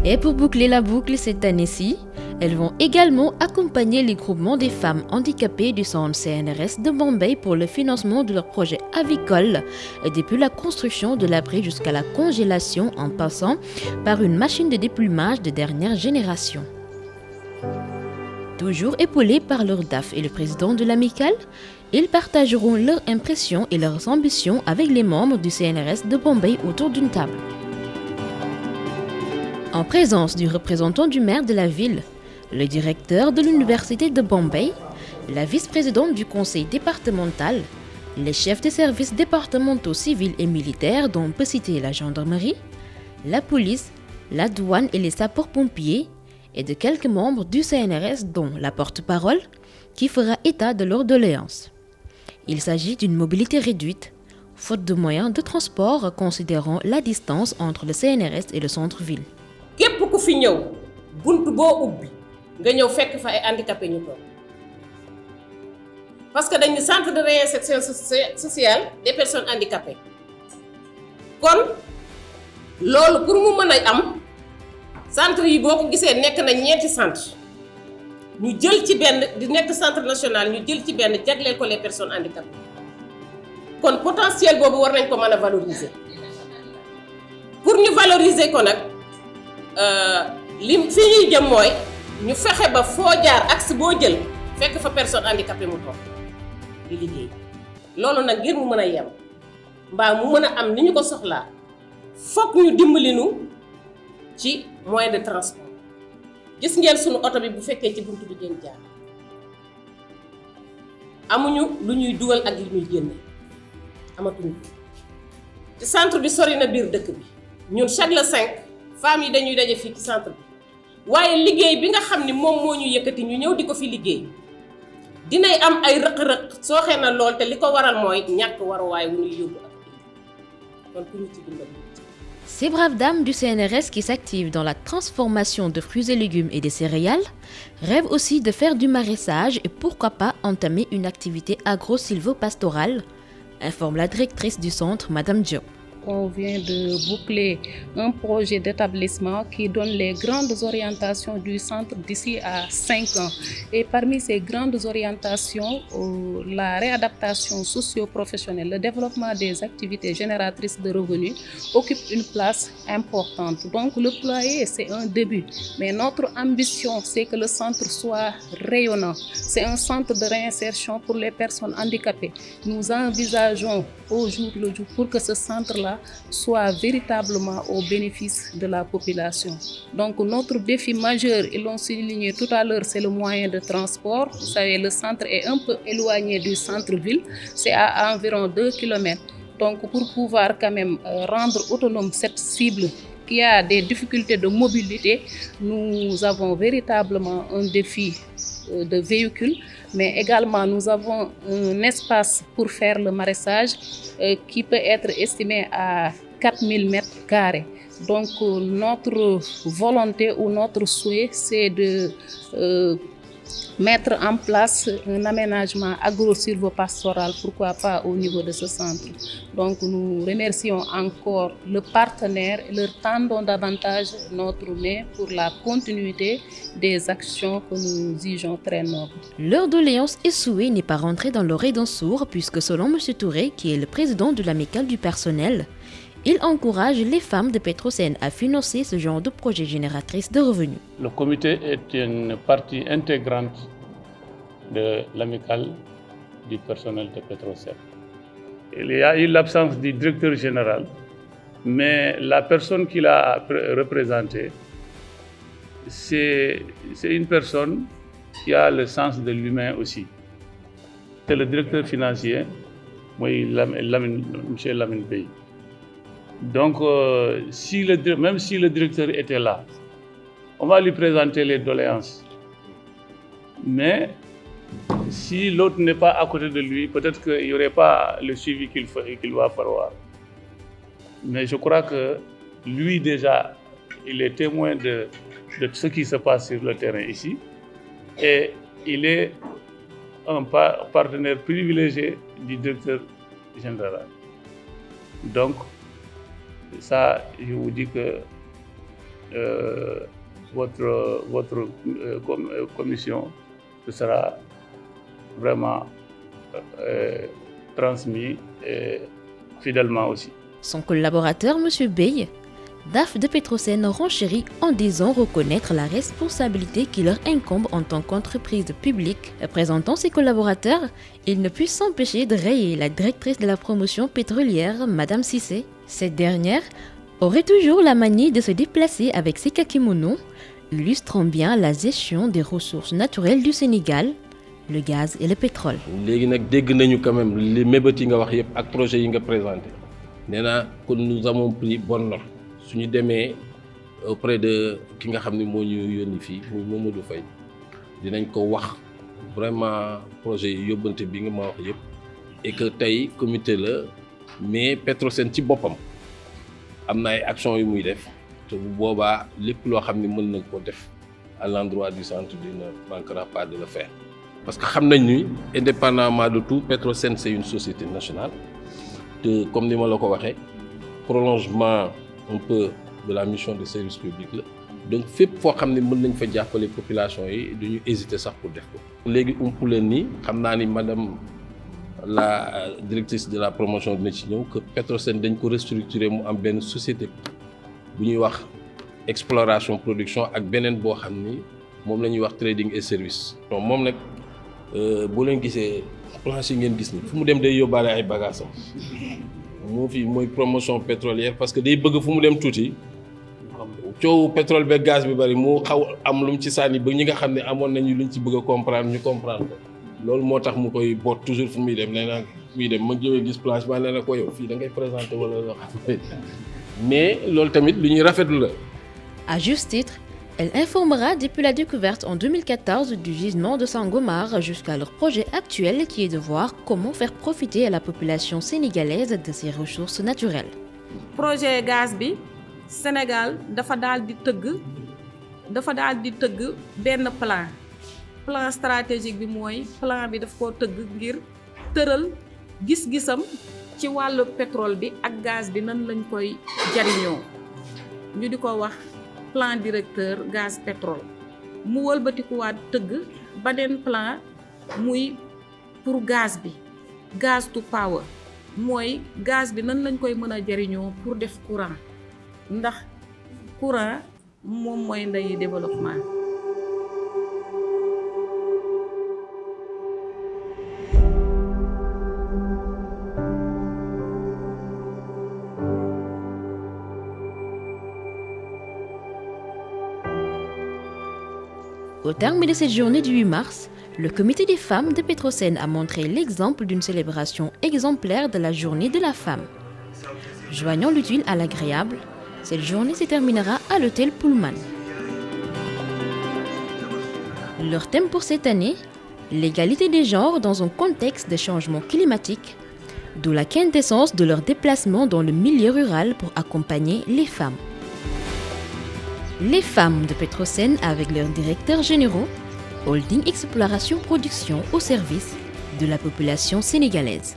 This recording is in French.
Et pour boucler la boucle cette année-ci, elles vont également accompagner les groupements des femmes handicapées du centre CNRS de Bombay pour le financement de leurs projets avicoles, depuis la construction de l'abri jusqu'à la congélation en passant par une machine de déplumage de dernière génération. Toujours épaulés par leur DAF et le président de l'amicale, ils partageront leurs impressions et leurs ambitions avec les membres du CNRS de Bombay autour d'une table. En présence du représentant du maire de la ville, le directeur de l'université de Bombay, la vice-présidente du conseil départemental, les chefs des services départementaux civils et militaires dont on peut citer la gendarmerie, la police, la douane et les sapeurs-pompiers, et de quelques membres du CNRS dont la porte-parole, qui fera état de leurs doléances. Il s'agit d'une mobilité réduite, faute de moyens de transport considérant la distance entre le CNRS et le centre-ville. képp ku fi ñëw buntu boo ubbi nga ñëw fekk fa ay handicapé ñu toog parce que dañu centre de réinsertion sociale des personnes handicapées kon loolu pour mu mën a am centre yi boo ko gisee nekk na ñeenti centre ñu jël ci benn di nekk centre national ñu jël ci benn jagleel ko les personnes handicapées kon potentiel boobu war nañ ko mën a valoriser pour ñu valoriser ko nag li fi ñuy jëm mooy ñu fexe ba foo jaar axe boo jël fekk fa personne handicapée mu toog di liggéey loolu nag ngir mu mën a yem mbaa mu mën a am ni ñu ko soxlaa fokk ñu dimbali nu ci moyen de transport gis ngeen sunu oto bi bu fekkee ci buntu bi ngeen jaar amuñu lu ñuy dugal ak lu ñuy génne amatuñu ci centre bi sori na biir dëkk bi ñun chaque le 5 femmes yi dañuy daje fii ci centre bi waaye liggéey bi nga xam ni moom moo ñu yëkkati ñu ñëw di ko fi liggéey dinay am ay rëq-rëq sooxee na lool te li ko waral mooy ñàkk waruwaay wu ñuy yóbbu ak kon ku ñu ci dimbali. Ces braves dames du CNRS qui s'activent dans la transformation de fruits et légumes et des céréales rêvent aussi de faire du maraîchage et pourquoi pas entamer une activité agro-sylvo-pastorale, informe la directrice du centre, Madame Diop. On vient de boucler un projet d'établissement qui donne les grandes orientations du centre d'ici à 5 ans. Et parmi ces grandes orientations, la réadaptation socio-professionnelle, le développement des activités génératrices de revenus occupe une place importante. Donc le poulailler, c'est un début. Mais notre ambition, c'est que le centre soit rayonnant. C'est un centre de réinsertion pour les personnes handicapées. Nous envisageons au jour le jour pour que ce centre-là soit véritablement au bénéfice de la population. Donc notre défi majeur, ils l'ont souligné tout à l'heure, c'est le moyen de transport. Vous savez, le centre est un peu éloigné du centre-ville, c'est à environ 2 km. Donc pour pouvoir quand même rendre autonome cette cible qui a des difficultés de mobilité, nous avons véritablement un défi de véhicules, mais également nous avons un espace pour faire le maraîchage qui peut être estimé à 4000 mètres carrés. Donc notre volonté ou notre souhait, c'est de mettre en place un aménagement agro-sylvo-pastoral, pourquoi pas au niveau de ce centre. Donc nous remercions encore le partenaire et leur tendons davantage notre main pour la continuité des actions que nous jugeons très nobles. Leur doléance et souhait n'est pas rentré dans l'oreille d'un sourd puisque selon M. Touré, qui est le président de l'amicale du personnel, il encourage les femmes de Petrosen à financer ce genre de projet génératrice de revenus. Le comité est une partie intégrante de l'amicale du personnel de Petrosen. Il y a eu l'absence du directeur général, mais la personne qui l'a représenté, c'est une personne qui a le sens de l'humain aussi. C'est le directeur financier, M. Lamine Bey. Donc, même si le directeur était là, on va lui présenter les doléances. Mais si l'autre n'est pas à côté de lui, peut-être qu'il n'y aurait pas le suivi qu'il va falloir. Mais je crois que lui déjà, il est témoin de ce qui se passe sur le terrain ici. Et il est un partenaire privilégié du directeur général. Donc, ça, je vous dis que votre commission sera vraiment transmis fidèlement aussi. Son collaborateur, M. Bey, DAF de Petrosen renchérit en disant reconnaître la responsabilité qui leur incombe en tant qu'entreprise publique. Présentant ses collaborateurs, il ne put s'empêcher de rayer la directrice de la promotion pétrolière, Mme Cissé. Cette dernière aurait toujours la manie de se déplacer avec ses kakimonos, illustrant bien la gestion des ressources naturelles du Sénégal, le gaz et le pétrole. Léegi nag dégg nañu quand même les mébét yi nga wax yëpp ak projet yi nga présenté nee naa kon nous avons pris bonne note suñu demee auprès de ki nga xam ne moo ñu yónni fii muy Mamadou Faye dinañ ko wax vraiment projet yi yóbbante bi nga ma wax yëpp et que tey comité la mais Petrosen ci boppam am na ay actions yu muy def te bu boobaa lépp loo xam ne mën na ko def à l'endroit du centre il ne manquera pas de le faire. Parce que xam nañ ni indépendamment de tout Petrosen c'est une société nationale te comme ni ma la ko waxee prolongement un peu de la mission de service public la donc fépp foo xam ne mën nañ fa jàppale population yi duñu hésiter sax pour def ko. léegi umpu leen ni xam naa ni madame la directrice de la promotion dina ci ñëw que Petrosen dañ ko restructurer mu am benn société bu ñuy wax exploration production ak beneen boo xam ni moom la ñuy wax trading et service. donc moom nag boo leen gisee planche yi ngeen gis ni fu mu dem day yóbbaale ay bagages am moo fi mooy promotion pétrolière parce que day bëgg fu mu dem tuuti coow pétrole ba gaz bi bari mu xaw am lu mu ci sànni ba ñi nga xam ne amoon nañu luñ ci bëgg a comprendre ñu comprendre ko loolu moo tax mu koy boot toujours fu muy dem nee naa muy dem ma jógee gis planche ba nee na ko yow fii da ngay présenter wala loo xam mais loolu tamit lu ñuy rafetlu la. À juste titre, elle informera depuis la découverte en 2014 du gisement de Sangomar jusqu'à leur projet actuel qui est de voir comment faire profiter à la population sénégalaise de ses ressources naturelles. Projet gaz bi Sénégal dafa daal di tëgg benn plan stratégique bi mooy plan bi daf ko tëgg ngir tëral gis-gisam ci wàllu pétrole bi ak gaz bi nan lañ koy jariñoo ñu di ko wax plan directeur gaz pétrole mu wëlbatikuwaat tëgg beneen plan muy pour gaz bi gaz to power mooy gaz bi nan lañ koy mën a jariñoo pour def courant ndax courant moom mooy ndeyu développement. Au terme de cette journée du 8 mars, le comité des femmes de Petrosen a montré l'exemple d'une célébration exemplaire de la journée de la femme. Joignant l'utile à l'agréable, cette journée se terminera à l'hôtel Pullman. Leur thème pour cette année, l'égalité des genres dans un contexte de changement climatique, d'où la quintessence de leur déplacement dans le milieu rural pour accompagner les femmes. Les femmes de Petrosen avec leurs directeurs généraux, Holding Exploration Production au service de la population sénégalaise.